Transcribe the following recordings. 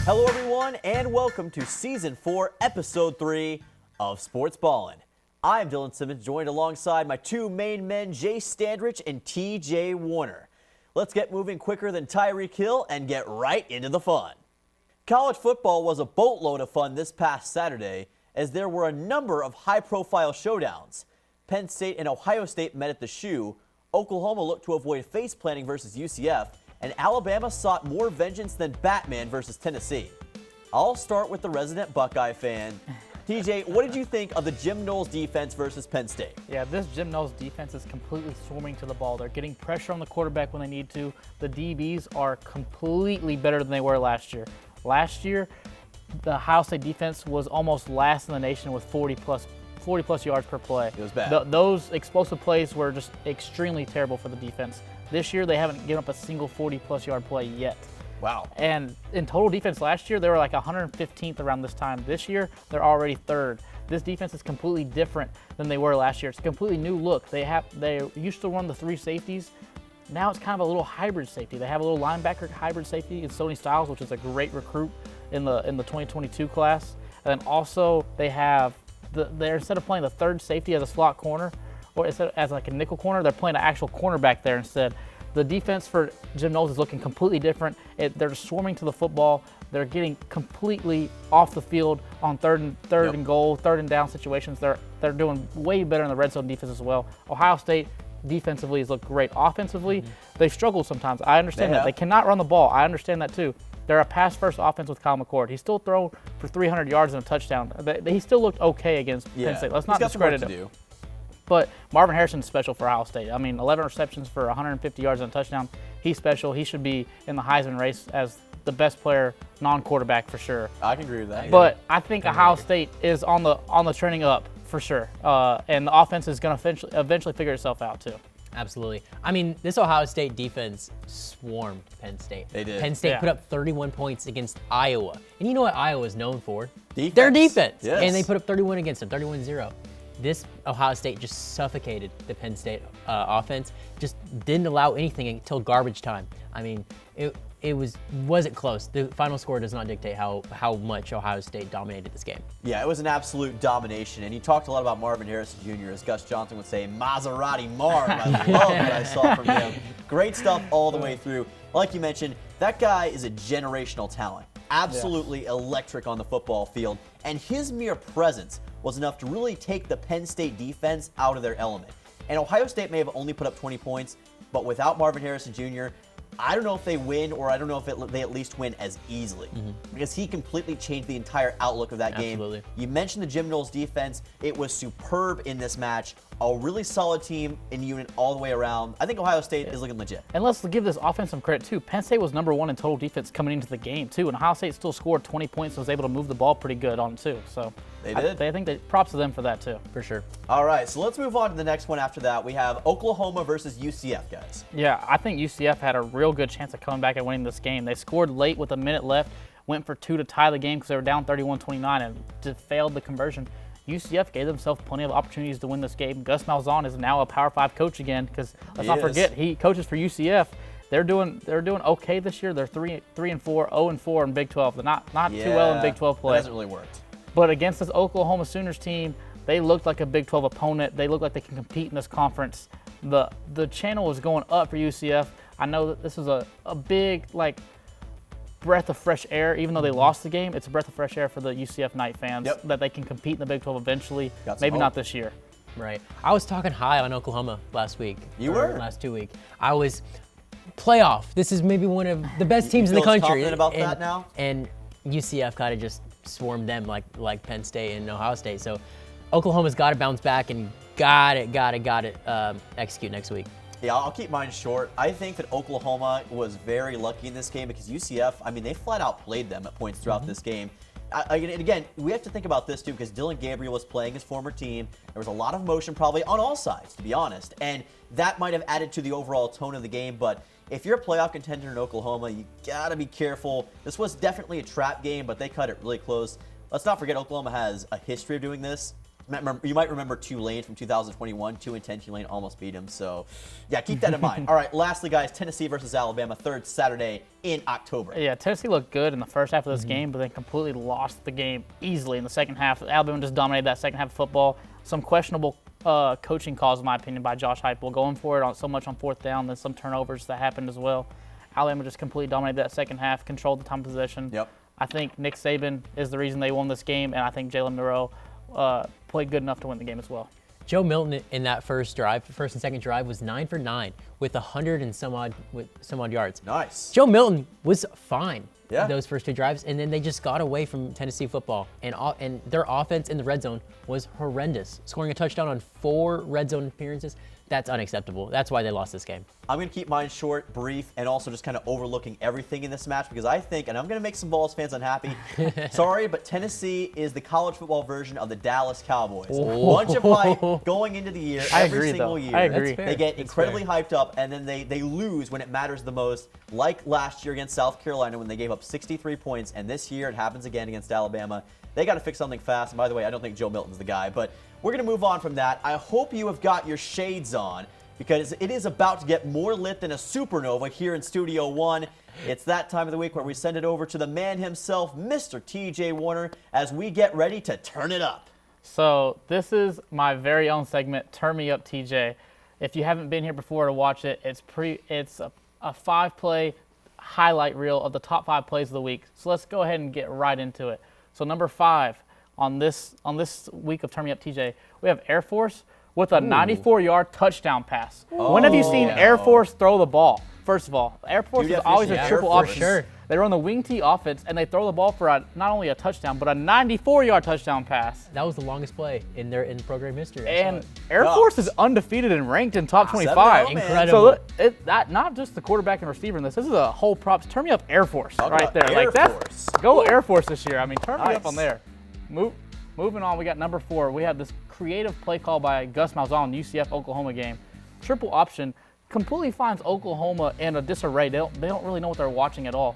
Hello, everyone, and welcome to Season 4, Episode 3 of Sportsballin. I'm Dylan Simmons, joined alongside my two main men, Jace Standrich and TJ Warner. Let's get moving quicker than Tyreek Hill and get right into the fun. College football was a boatload of fun this past Saturday, as there were a number of high-profile showdowns. Penn State and Ohio State met at the Shoe, Oklahoma looked to avoid face-planting versus UCF, and Alabama sought more vengeance than Batman versus Tennessee. I'll start with the resident Buckeye fan. TJ, what did you think of the Jim Knowles defense versus Penn State? Yeah, this Jim Knowles defense is completely swarming to the ball. They're getting pressure on the quarterback when they need to. The DBs are completely better than they were last year. Last year, the Ohio State defense was almost last in the nation with 40 plus yards per play. It was bad. Those explosive plays were just extremely terrible for the defense. This year, they haven't given up a single 40-plus yard play yet. Wow. And in total defense last year, they were like 115th around this time. This year, they're already third. This defense is completely different than they were last year. It's a completely new look. They used to run the three safeties. Now it's kind of a little hybrid safety. They have a little linebacker hybrid safety in Sony Styles, which is a great recruit in the 2022 class. And then also they have they're instead of playing the third safety as a slot corner or instead as like a nickel corner, they're playing an actual cornerback there instead. The defense for Jim Knowles is looking completely different. They're swarming to the football. They're getting completely off the field on third and goal, third and down situations. They're doing way better in the red zone defense as well. Ohio State defensively has looked great. Offensively, they've struggled sometimes. I understand that. They cannot run the ball. I understand that too. They're a pass-first offense with Kyle McCord. He still threw for 300 yards and a touchdown. He still looked okay against Penn State. Let's not discredit him. But Marvin Harrison's special for Ohio State. I mean, 11 receptions for 150 yards and a touchdown. He's special. He should be in the Heisman race as the best player, non-quarterback for sure. I can agree with that. But I think Ohio State is on the trending up for sure, and the offense is going to eventually figure itself out too. Absolutely. I mean, this Ohio State defense swarmed Penn State. They did. Penn State put up 31 points against Iowa. And you know what Iowa is known for? Defense. Their defense. Yes. And they put up 31 against them, 31-0. This Ohio State just suffocated the Penn State offense, just didn't allow anything until garbage time. I mean, it wasn't close. The final score does not dictate how much Ohio State dominated this game. Yeah, it was an absolute domination, and you talked a lot about Marvin Harrison Jr., as Gus Johnson would say, Maserati Marv. I love what I saw from him. Great stuff all the way through. Like you mentioned, that guy is a generational talent. Absolutely electric on the football field, and his mere presence was enough to really take the Penn State defense out of their element. And Ohio State may have only put up 20 points, but without Marvin Harrison Jr., I don't know if they win, or I don't know if they at least win as easily, because he completely changed the entire outlook of that game. You mentioned the Jim Knowles defense. It was superb in this match. A really solid team in unit all the way around. I think Ohio State is looking legit. And let's give this offense some credit too. Penn State was #1 in total defense coming into the game too, and Ohio State still scored 20 points and was able to move the ball pretty good on it too. So they did. I think props to them for that too. For sure. All right, so let's move on to the next one after that. We have Oklahoma versus UCF, guys. Yeah, I think UCF had a real good chance of coming back and winning this game. They scored late with a minute left, went for 2 to tie the game because they were down 31-29 and just failed the conversion. UCF gave themselves plenty of opportunities to win this game. Gus Malzahn is now a Power 5 coach again because let's not forget he coaches for UCF. They're doing okay this year. They're 3-4, 0-4 in Big 12. They're not too well in Big 12 play. That hasn't really worked. But against this Oklahoma Sooners team, they looked like a Big 12 opponent. They look like they can compete in this conference. The channel is going up for UCF. I know that this is a big breath of fresh air. Even though they lost the game, it's a breath of fresh air for the UCF Knight fans that they can compete in the Big 12 eventually. Maybe not this year. Right. I was talking high on Oklahoma last week. You were? Last 2 weeks. I was playoff. This is maybe one of the best teams in the country. Confident about that now? And UCF kind of just swarmed them like Penn State and Ohio State. So Oklahoma's got to bounce back and got to execute next week. Yeah, I'll keep mine short. I think that Oklahoma was very lucky in this game because UCF, I mean, they flat out played them at points throughout this game. And again, we have to think about this too because Dylan Gabriel was playing his former team. There was a lot of emotion probably on all sides, to be honest. And that might have added to the overall tone of the game. But if you're a playoff contender in Oklahoma, you got to be careful. This was definitely a trap game, but they cut it really close. Let's not forget Oklahoma has a history of doing this. You might remember Tulane from 2021. 2-10 Tulane almost beat them. So, yeah, keep that in mind. All right, lastly, guys, Tennessee versus Alabama, third Saturday in October. Yeah, Tennessee looked good in the first half of this game, but then completely lost the game easily in the second half. Alabama just dominated that second half of football. Some questionable coaching calls, in my opinion, by Josh Heupel, going for it so much on fourth down, then some turnovers that happened as well. Alabama just completely dominated that second half, controlled the time of possession. Yep. I think Nick Saban is the reason they won this game, and I think Jalen Milroe played good enough to win the game as well. Joe Milton in that first and second drive was 9 for 9 with 100 and some odd yards. Nice. Joe Milton was fine Yeah. those first 2 drives, and then they just got away from Tennessee football, and their offense in the red zone was horrendous, scoring a touchdown on 4 red zone appearances. That's unacceptable. That's why they lost this game. I'm going to keep mine short, brief, and also just kind of overlooking everything in this match because I think, and I'm going to make some Vols fans unhappy, sorry, but Tennessee is the college football version of the Dallas Cowboys. Bunch of hype going into the year, every single year. I agree. They get incredibly hyped up, and then they lose when it matters the most, like last year against South Carolina when they gave up 63 points, and this year it happens again against Alabama. They got to fix something fast. And by the way, I don't think Joe Milton's the guy, but we're going to move on from that. I hope you have got your shades on because it is about to get more lit than a supernova here in Studio One. It's that time of the week where we send it over to the man himself, Mr. TJ Warner, as we get ready to turn it up. So this is my very own segment, Turn Me Up TJ. If you haven't been here before to watch it, it's a 5-play highlight reel of the top 5 plays of the week. So let's go ahead and get right into it. So number 5 on this week of Turn Me Up TJ, we have Air Force with a 94-yard touchdown pass. When have you seen Air Force throw the ball? First of all, Air Force is always a triple option. Sure. They run the wing T offense, and they throw the ball for not only a touchdown, but a 94-yard touchdown pass. That was the longest play in program history. And Air Force is undefeated and ranked in top 25. Incredible. So that not just the quarterback and receiver in this. This is a whole props. Turn me up Air Force right there. Air Like Force. that. Go Air Force this year. I mean, turn me Nice. up on there. Moving on, we got number 4. We have this creative play call by Gus Malzahn, UCF Oklahoma game. Triple option. Completely finds Oklahoma in a disarray. They don't really know what they're watching at all.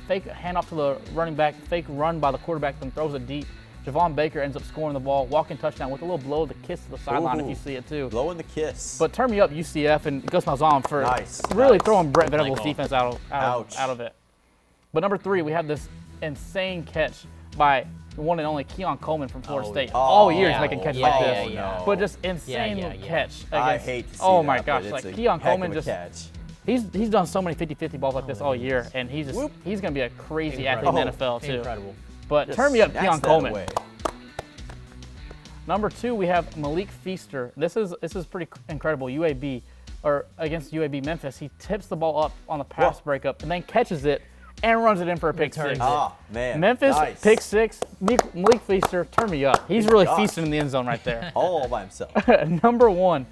Fake handoff to the running back, fake run by the quarterback, then throws it deep. Javon Baker ends up scoring the ball, walking touchdown with a little blow of the kiss to the sideline if you see it too. Blowing the kiss. But turn me up UCF and Gus Malzahn for really throwing Brett Venables' defense out of it. But number 3, we have this insane catch by the one and only Keon Coleman from Florida State. All year he's making catches like this. But just insane catch. I hate to see oh my that, gosh, but like it's a Keon heck of Coleman a catch. he's done so many 50-50 balls like this all year, and he's going to be a crazy athlete in the NFL too. Incredible. But turn me up Snatch Keon that Coleman. away. Number 2, we have Malik Feaster. This is pretty incredible. UAB, or against UAB Memphis, he tips the ball up on the pass breakup and then catches it and runs it in for a pick six. Man. Memphis, nice. pick 6. Malik Feaster, turn me up. He's really feasting in the end zone right there. All by himself. Number 1,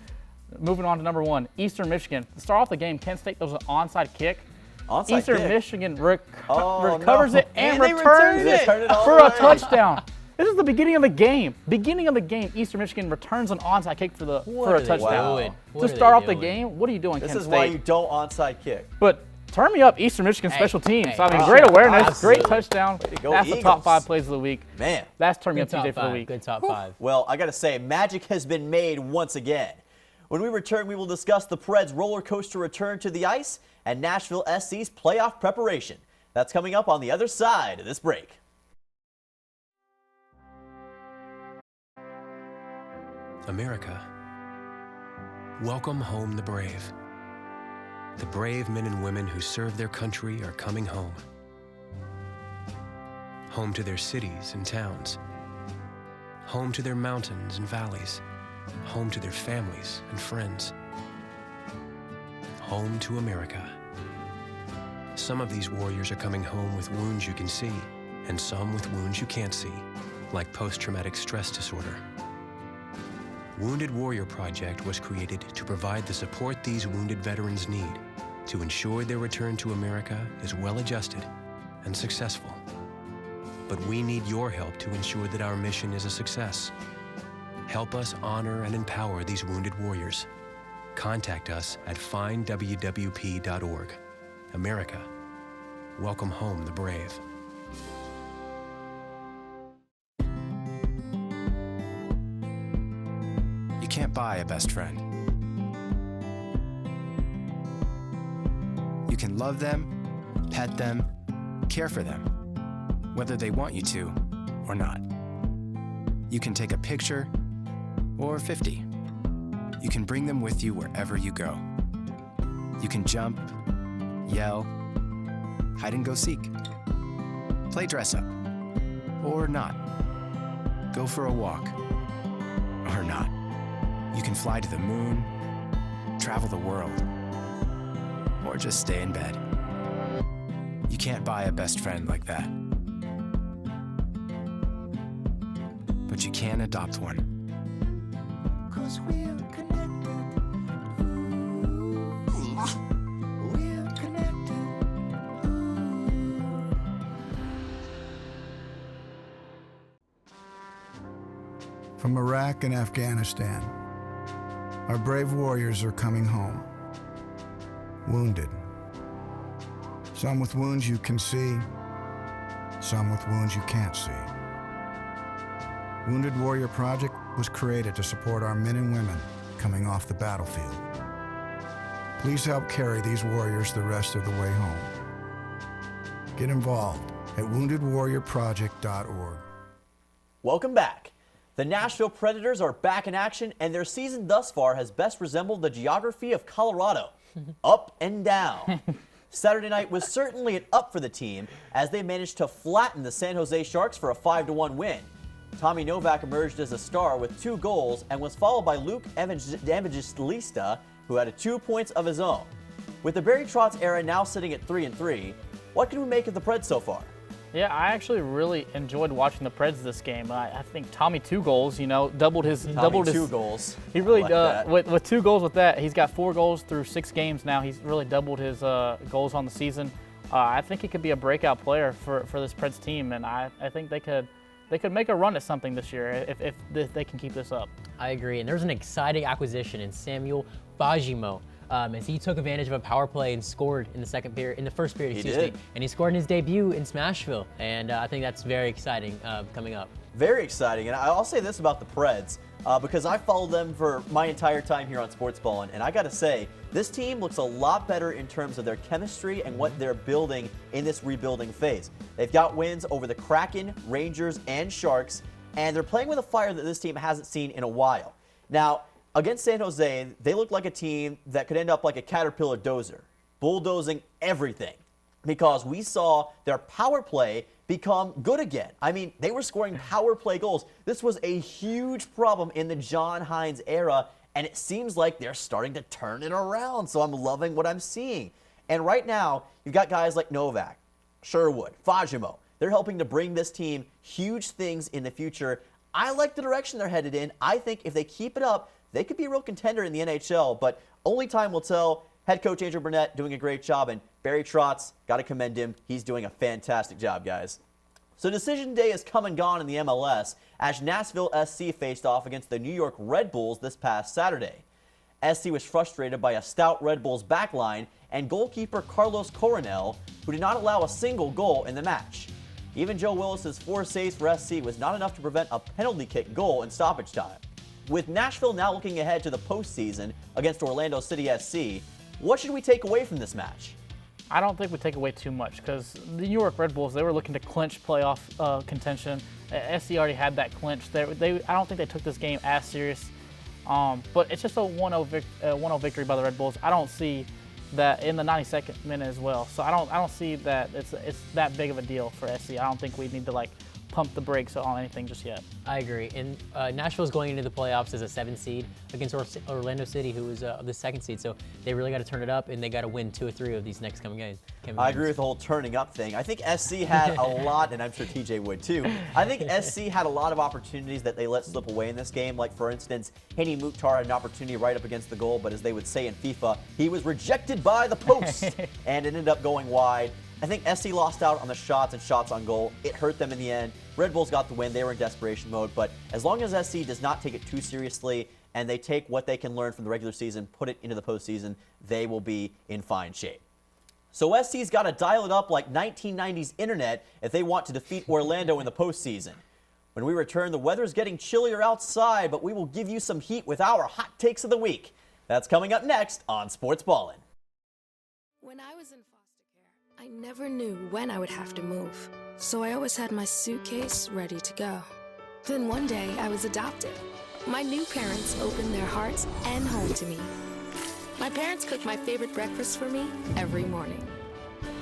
moving on to number 1, Eastern Michigan. To start off the game, Kent State throws an onside kick. Eastern Michigan recovers it and returns it for a touchdown. This is the beginning of the game. Eastern Michigan returns an onside kick for a touchdown. To start off the game, what are you doing, Kent State? This is why you don't onside kick. But turn me up, Eastern Michigan special teams. Hey, I mean, great awareness, great touchdown. Go That's Eagles. the top 5 plays of the week. Man. That's turn me up Good top TJ for the 5. week. Good top 5. Well, I got to say, magic has been made once again. When we return, we will discuss the Preds roller coaster return to the ice and Nashville SC's playoff preparation. That's coming up on the other side of this break. America, welcome home the brave. The brave men and women who serve their country are coming home. Home to their cities and towns. Home to their mountains and valleys. Home to their families and friends. Home to America. Some of these warriors are coming home with wounds you can see, and some with wounds you can't see, like post-traumatic stress disorder. Wounded Warrior Project was created to provide the support these wounded veterans need to ensure their return to America is well-adjusted and successful. But we need your help to ensure that our mission is a success. Help us honor and empower these wounded warriors. Contact us at findwwp.org. America, welcome home the brave. can't buy a best friend. You can love them, pet them, care for them, whether they want you to or not. You can take a picture or 50. You can bring them with you wherever you go. You can jump, yell, hide and go seek, play dress up, or not. Go for a walk, or not. You can fly to the moon, travel the world, or just stay in bed. You can't buy a best friend like that. But you can adopt one. 'Cause we're connected. We're connected. From Iraq and Afghanistan, our brave warriors are coming home, wounded. Some with wounds you can see, some with wounds you can't see. Wounded Warrior Project was created to support our men and women coming off the battlefield. Please help carry these warriors the rest of the way home. Get involved at woundedwarriorproject.org. Welcome back. The Nashville Predators are back in action, and their season thus far has best resembled the geography of Colorado, up and down. Saturday night was certainly an up for the team as they managed to flatten the San Jose Sharks for a 5-1 win. Tommy Novak emerged as a star with 2 goals and was followed by Luke Evangelista, who had 2 points of his own. With the Barry Trotz era now sitting at 3-3, what can we make of the Preds so far? Yeah, I actually really enjoyed watching the Preds this game. I think Tommy 2 goals, doubled his. Tommy 2 goals. He really I like with 2 goals with that. He's got 4 goals through 6 games now. He's really doubled his goals on the season. I think he could be a breakout player for this Preds team, and I think they could make a run at something this year if they can keep this up. I agree, and there's an exciting acquisition in Samuel Bajimo. As he took advantage of a power play and scored in the first period, excuse me. And he scored in his debut in Smashville, and I think that's very exciting coming up. Very exciting, and I'll say this about the Preds, because I followed them for my entire time here on Sportsballin, and I gotta say, this team looks a lot better in terms of their chemistry and what they're building in this rebuilding phase. They've got wins over the Kraken, Rangers, and Sharks, and they're playing with a fire that this team hasn't seen in a while. Now, against San Jose, they looked like a team that could end up like a Caterpillar dozer, bulldozing everything, because we saw their power play become good again. I mean, they were scoring power play goals. This was a huge problem in the John Hines era, and it seems like they're starting to turn it around, so I'm loving what I'm seeing. And right now, you've got guys like Novak, Sherwood, Fajimo. They're helping to bring this team huge things in the future. I like the direction they're headed in. I think if they keep it up, they could be a real contender in the NHL, but only time will tell. Head coach Andrew Burnett doing a great job, and Barry Trotz, got to commend him. He's doing a fantastic job, guys. So decision day has come and gone in the MLS as Nashville SC faced off against the New York Red Bulls this past Saturday. SC was frustrated by a stout Red Bulls backline and goalkeeper Carlos Coronel, who did not allow a single goal in the match. Even Joe Willis's 4 saves for SC was not enough to prevent a penalty kick goal in stoppage time. With Nashville now looking ahead to the postseason against Orlando City SC, what should we take away from this match? I don't think we take away too much because the New York Red Bulls, they were looking to clinch playoff contention. SC already had that clinch. I don't think they took this game as serious, but it's just a 1-0 victory by the Red Bulls. I don't see that in the 92nd minute as well. So I don't see that it's that big of a deal for SC. I don't think we need to pump the brakes on anything just yet. I agree. And Nashville's going into the playoffs as a 7 seed against Orlando City, who is the 2nd seed. So they really got to turn it up, and they got to win 2 or 3 of these next coming games. I agree with the whole turning up thing. I think SC had a lot, and I'm sure TJ would too. I think SC had a lot of opportunities that they let slip away in this game. Like, for instance, Henny Mukhtar had an opportunity right up against the goal, but as they would say in FIFA, he was rejected by the post and ended up going wide. I think SC lost out on the shots and shots on goal. It hurt them in the end. Red Bulls got the win. They were in desperation mode. But as long as SC does not take it too seriously and they take what they can learn from the regular season, put it into the postseason, they will be in fine shape. So SC's got to dial it up like 1990s internet if they want to defeat Orlando in the postseason. When we return, the weather's getting chillier outside, but we will give you some heat with our hot takes of the week. That's coming up next on Sportsballin. When I was in foster care, I never knew when I would have to move. So I always had my suitcase ready to go. Then one day, I was adopted. My new parents opened their hearts and home to me. My parents cook my favorite breakfast for me every morning.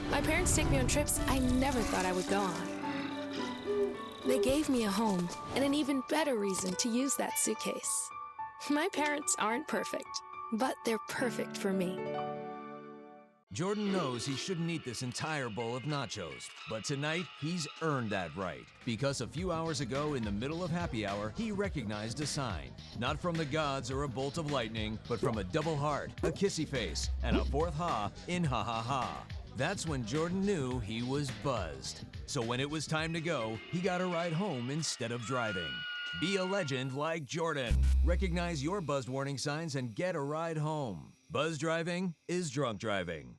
My parents take me on trips I never thought I would go on. They gave me a home and an even better reason to use that suitcase. My parents aren't perfect, but they're perfect for me. Jordan knows he shouldn't eat this entire bowl of nachos, but tonight he's earned that right. Because a few hours ago in the middle of happy hour, he recognized a sign. Not from the gods or a bolt of lightning, but from a double heart, a kissy face, and a fourth ha in ha ha ha. That's when Jordan knew he was buzzed. So when it was time to go, he got a ride home instead of driving. Be a legend like Jordan. Recognize your buzzed warning signs and get a ride home. Buzz driving is drunk driving.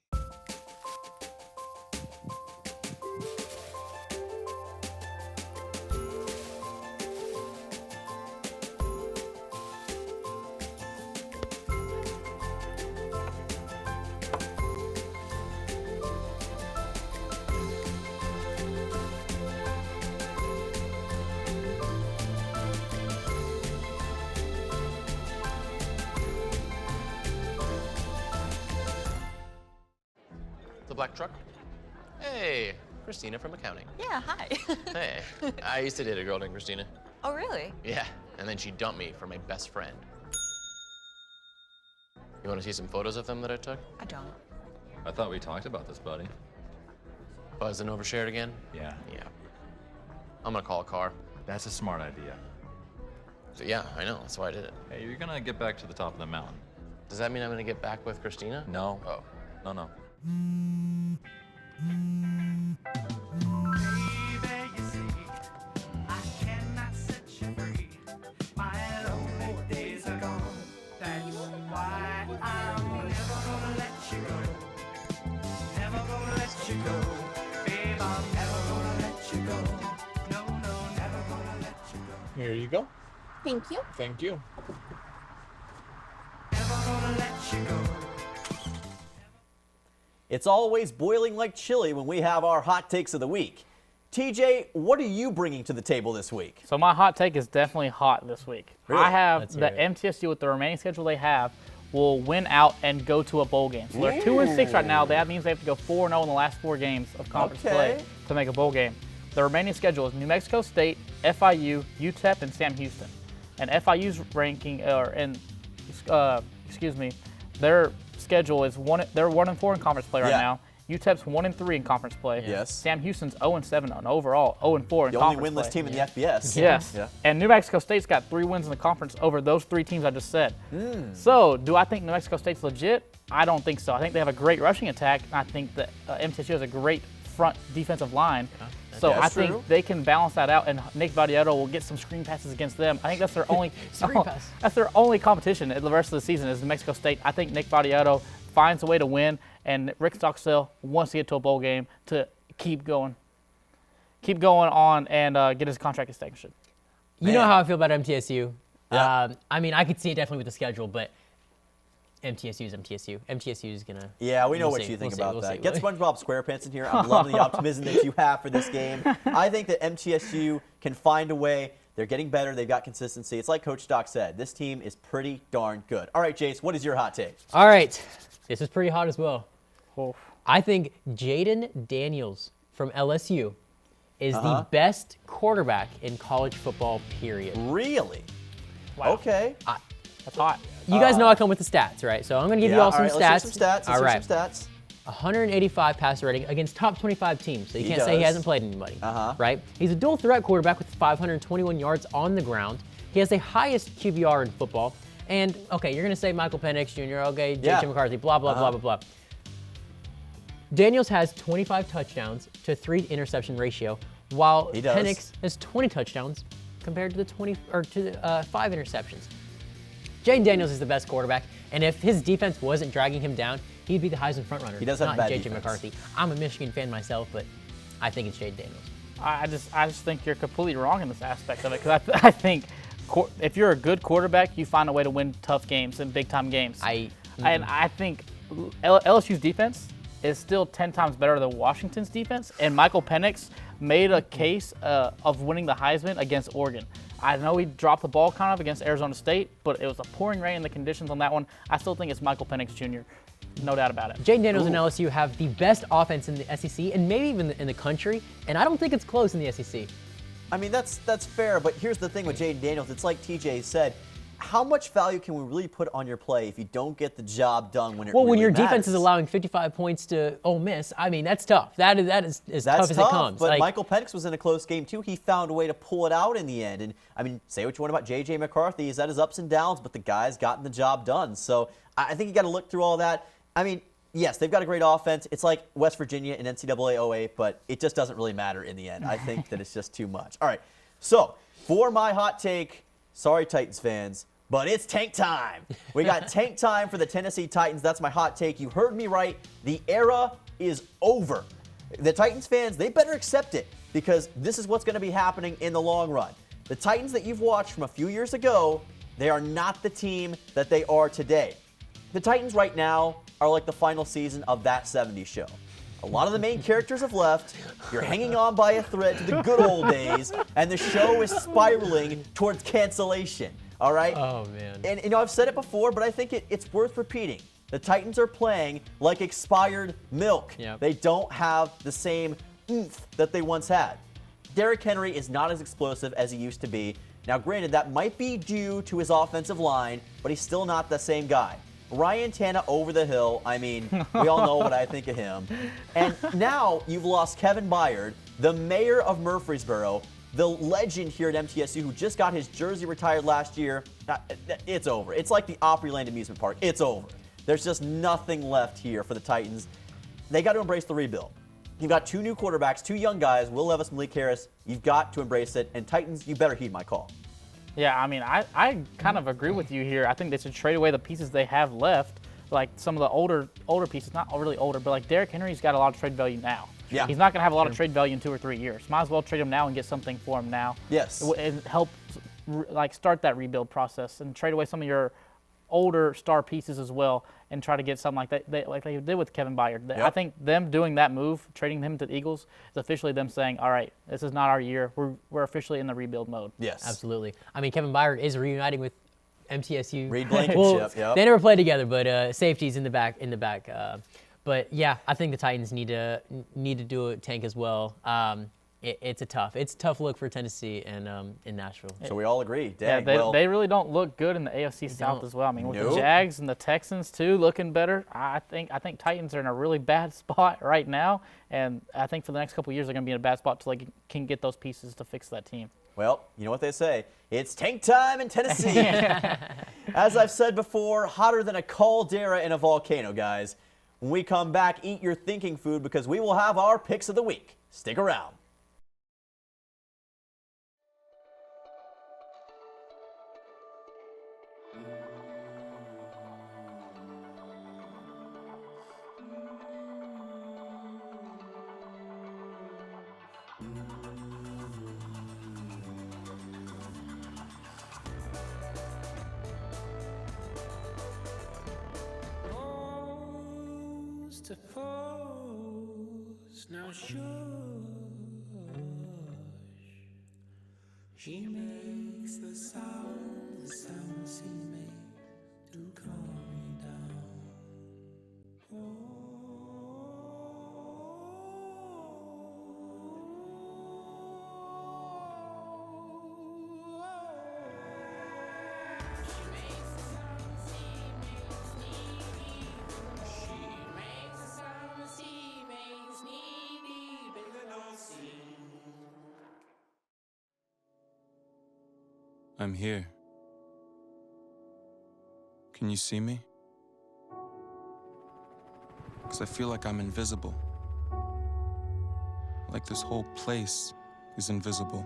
The black truck? Hey, Christina from accounting. Yeah, hi. Hey, I used to date a girl named Christina. Oh, really? Yeah, and then she dumped me for my best friend. You want to see some photos of them that I took? I don't. I thought we talked about this, buddy. Buzz and overshared again? Yeah. Yeah. I'm gonna call a car. That's a smart idea. So, yeah, I know, that's why I did it. Hey, you're gonna get back to the top of the mountain. Does that mean I'm gonna get back with Christina? No. Oh. No. Here you go. Thank you. Thank you. It's always boiling like chili when we have our hot takes of the week. TJ, what are you bringing to the table this week? So my hot take is definitely hot this week. Really? I have Let's the hear it. MTSU with the remaining schedule they have will win out and go to a bowl game. So they're 2-6 right now. That means they have to go 4-0 in the last 4 games of conference play to make a bowl game. The remaining schedule is New Mexico State, FIU, UTEP, and Sam Houston. And FIU's ranking, their schedule is they're 1-4 in conference play right now. UTEP's 1-3 in conference play. Yes. Sam Houston's 0-7 on overall, 0-4 in conference The only winless play. team in the FBS. Yes. Yeah. And New Mexico State's got 3 wins in the conference over those 3 teams I just said. So, do I think New Mexico State's legit? I don't think so. I think they have a great rushing attack. I think that MTSU has a great front defensive line. So Yeah, I that's think true. they can balance that out, and Nick Vadiotto will get some screen passes against them. I think that's their only pass. That's their only competition the rest of the season is New Mexico State. I think Nick Vadiotto finds a way to win, and Rick Stockstill wants to get to a bowl game to keep going on and get his contract extension. You know how I feel about MTSU. Yeah. I mean, I could see it definitely with the schedule, but MTSU is MTSU. MTSU is gonna. Yeah, we know we'll what see. you think We'll see. about We'll that. see. Get SpongeBob SquarePants in here. I'm loving the optimism that you have for this game. I think that MTSU can find a way. They're getting better. They've got consistency. It's like Coach Doc said. This team is pretty darn good. All right, Jace, what is your hot take? All right, this is pretty hot as well. Oof. I think Jaden Daniels from LSU is the best quarterback in college football, period. Really? Wow. Okay. That's hot. You guys know I come with the stats, right? So I'm going to give you all some right, stats. Let's hear some stats. All right. Let's hear some stats. 185 passer rating against top 25 teams. So you He can't say he does. hasn't played anybody, right? He's a dual threat quarterback with 521 yards on the ground. He has the highest QBR in football. And, okay, you're going to say Michael Penix Jr., okay, J.J. McCarthy, blah, blah, blah, blah, blah. Daniels has 25 touchdowns to 3 interception ratio, while He does. Penix has 20 touchdowns compared to the 5 interceptions. Jaden Daniels is the best quarterback, and if his defense wasn't dragging him down, he'd be the Heisman frontrunner. He does have not bad J.J. defense. McCarthy. I'm a Michigan fan myself, but I think it's Jaden Daniels. I just think you're completely wrong in this aspect of it, because I think if you're a good quarterback, you find a way to win tough games and big-time games. And I think LSU's defense is still 10 times better than Washington's defense, and Michael Penix made a case of winning the Heisman against Oregon. I know he dropped the ball kind of against Arizona State, but it was a pouring rain in the conditions on that one. I still think it's Michael Penix Jr., no doubt about it. Jaden Daniels and LSU have the best offense in the SEC and maybe even in the country, and I don't think it's close in the SEC. I mean, that's fair, but here's the thing with Jaden Daniels. It's like TJ said, how much value can we really put on your play if you don't get the job done when it Well, really when your matters? defense is allowing 55 points to Ole Miss, I mean, that's tough. That is as tough as it comes. But Michael Penix was in a close game, too. He found a way to pull it out in the end. And, I mean, say what you want about J.J. McCarthy. He's had his ups and downs, but the guy's gotten the job done. So I think you got to look through all that. I mean, yes, they've got a great offense. It's like West Virginia in NCAA 08, but it just doesn't really matter in the end. I think that it's just too much. All right, so for my hot take, sorry, Titans fans, but it's tank time. We got tank time for the Tennessee Titans. That's my hot take. You heard me right. The era is over. The Titans fans, they better accept it, because this is what's going to be happening in the long run. The Titans that you've watched from a few years ago, they are not the team that they are today. The Titans right now are like the final season of That 70s Show. A lot of the main characters have left. You're hanging on by a thread to the good old days, and the show is spiraling towards cancellation. All right? Oh, man. And, you know, I've said it before, but I think it's worth repeating. The Titans are playing like expired milk. Yep. They don't have the same oomph that they once had. Derrick Henry is not as explosive as he used to be. Now, granted, that might be due to his offensive line, but he's still not the same guy. Ryan Tannehill over the hill, I mean, we all know what I think of him. And now you've lost Kevin Byard, the mayor of Murfreesboro, the legend here at MTSU who just got his jersey retired last year. It's over. It's like the Opryland amusement park. It's over. There's just nothing left here for the Titans. They got to embrace the rebuild. You've got two new quarterbacks, two young guys, Will Levis, Malik Harris. You've got to embrace it. And Titans, you better heed my call. Yeah, I mean, I kind of agree with you here. I think they should trade away the pieces they have left, like some of the older pieces, not really older, but like Derrick Henry's got a lot of trade value now. Yeah. He's not going to have a lot of trade value in 2 or 3 years. Might as well trade him now and get something for him now. Yes. And help like start that rebuild process and trade away some of your older star pieces as well and try to get something like that, like they did with Kevin Byard. Yep. I think them doing that move, trading him to the Eagles, is officially them saying, all right, this is not our year. We're officially in the rebuild mode. Yes. Absolutely. I mean, Kevin Byard is reuniting with MTSU. Reed Blankenship, yep. They never played together, but safety's in the back. But yeah, I think the Titans need to do a tank as well. It's a tough look for Tennessee and in Nashville. So we all agree. Yeah, Dang, they really don't look good in the AFC South don't. as well. I mean, with Nope. the Jags and the Texans too looking better, I think Titans are in a really bad spot right now, and I think for the next couple of years they're going to be in a bad spot until they can get those pieces to fix that team. Well, you know what they say. It's tank time in Tennessee. As I've said before, hotter than a caldera in a volcano, guys. When we come back, eat your thinking food because we will have our picks of the week. Stick around. To pose, now shush. She makes the sound she makes to calm me down. I'm here. Can you see me? Because I feel like I'm invisible. Like this whole place is invisible.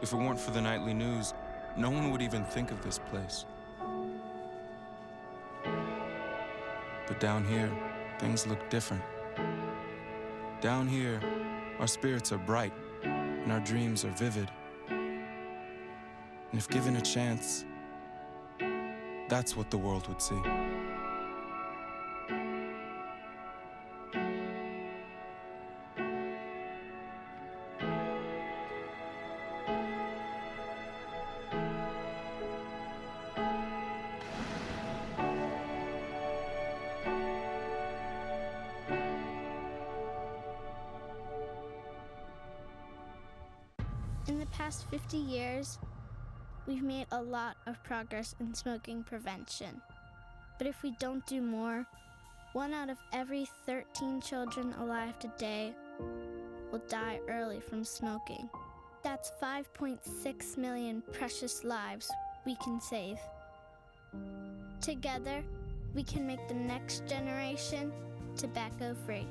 If it weren't for the nightly news, no one would even think of this place. But down here, things look different. Down here, Our spirits are bright, and our dreams are vivid. And if given a chance, that's what the world would see. In the past 50 years, we've made a lot of progress in smoking prevention. But if we don't do more, 1 out of every 13 children alive today will die early from smoking. That's 5.6 million precious lives we can save. Together, we can make the next generation tobacco-free.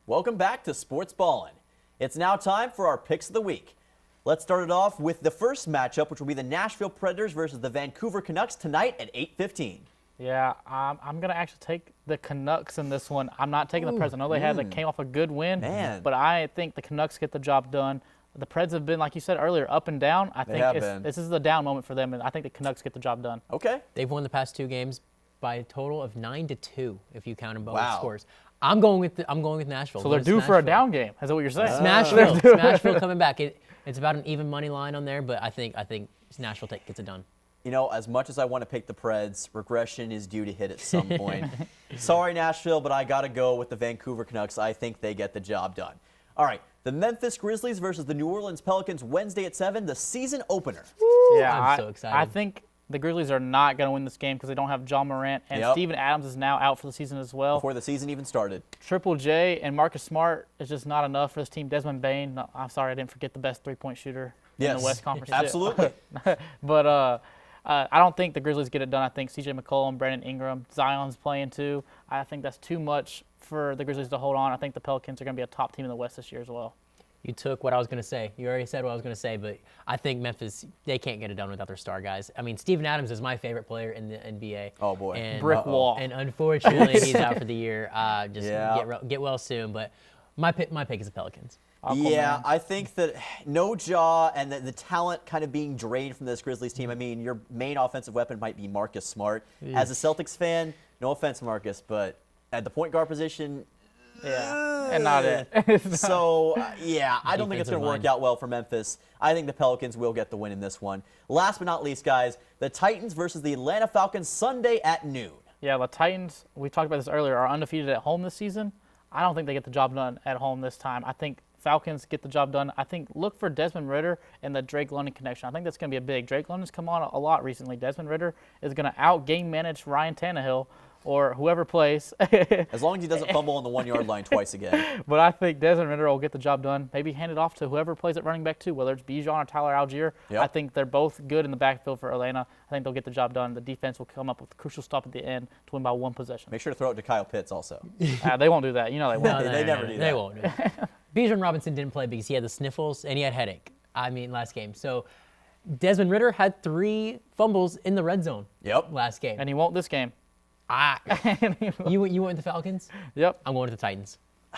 Welcome back to Sportsballin. It's now time for our picks of the week. Let's start it off with the first matchup, which will be the Nashville Predators versus the Vancouver Canucks tonight at 8:15. Yeah, I'm going to actually take the Canucks in this one. I'm not taking the Preds. I know they came off a good win, but I think the Canucks get the job done. The Preds have been, like you said earlier, up and down. I think this is the down moment for them, and I think the Canucks get the job done. Okay. They've won the past 2 games by a total of 9-2, if you count them both scores. I'm going with Nashville. So they're due for a down game. Is that what you're saying? Smashville coming back. It's about an even money line on there, but I think Nashville gets it done. You know, as much as I want to pick the Preds, regression is due to hit at some point. Sorry, Nashville, but I got to go with the Vancouver Canucks. I think they get the job done. All right, the Memphis Grizzlies versus the New Orleans Pelicans Wednesday at 7, the season opener. Yeah, I'm so excited. I think the Grizzlies are not going to win this game because they don't have John Morant, and Steven Adams is now out for the season as well. Before the season even started. Triple J and Marcus Smart is just not enough for this team. Desmond Bane, no, I'm sorry, I didn't forget the best three-point shooter in the West Conference. Absolutely. But I don't think the Grizzlies get it done. I think C.J. McCollum, Brandon Ingram, Zion's playing too. I think that's too much for the Grizzlies to hold on. I think the Pelicans are going to be a top team in the West this year as well. You took what I was going to say. You already said what I was going to say, but I think Memphis, they can't get it done without their star guys. I mean, Steven Adams is my favorite player in the NBA. Oh, boy. And, brick wall. And unfortunately, he's out for the year. Get well soon. But my pick is the Pelicans. Yeah, I think that no jaw and the talent kind of being drained from this Grizzlies team. I mean, your main offensive weapon might be Marcus Smart. As a Celtics fan, no offense, Marcus, but at the point guard position, and not it. So, I don't think it's going to work out well for Memphis. I think the Pelicans will get the win in this one. Last but not least, guys, the Titans versus the Atlanta Falcons Sunday at noon. Yeah, the Titans, we talked about this earlier, are undefeated at home this season. I don't think they get the job done at home this time. I think Falcons get the job done. I think look for Desmond Ridder and the Drake London connection. I think that's going to be a big. Drake London's come on a lot recently. Desmond Ridder is going to out-game manage Ryan Tannehill or whoever plays. As long as he doesn't fumble on the 1 yard line twice again. But I think Desmond Ridder will get the job done. Maybe hand it off to whoever plays at running back too, whether it's Bijan or Tyler Algier. I think they're both good in the backfield for Atlanta. I think they'll get the job done. The defense will come up with a crucial stop at the end to win by 1 possession. Make sure to throw it to Kyle Pitts also. They won't do that. You know they won't. They never do that. They won't do that. Bijan Robinson didn't play because he had the sniffles and he had headache. Last game. So Desmond Ridder had 3 fumbles in the red zone. Last game. And he won't this game. You went with the Falcons? Yep. I'm going with the Titans.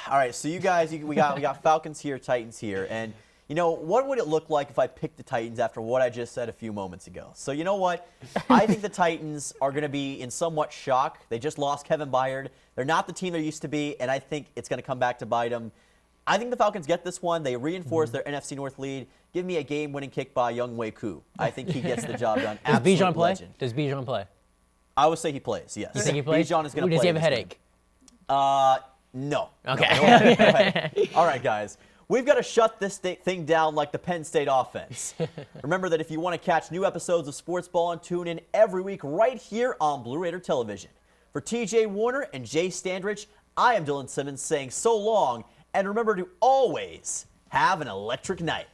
All right, so you guys, we got Falcons here, Titans here, and you know what would it look like if I picked the Titans after what I just said a few moments ago? So you know what? I think the Titans are going to be in somewhat shock. They just lost Kevin Byard. They're not the team they used to be, and I think it's going to come back to bite them. I think the Falcons get this one. They reinforce their NFC North lead. Give me a game-winning kick by Young Wei Koo. I think he gets the job done. Does Bijan play? Legend. Does Bijan play? I would say he plays, yes. You think he plays? Bijan is going to play. Does he have a headache? No. Okay. No. All right, guys. We've got to shut this thing down like the Penn State offense. Remember that if you want to catch new episodes of Sportsballin, tune in every week right here on Blue Raider Television. For TJ Warner and Jace Standrich, I am Dylan Simmons saying so long, and remember to always have an electric night.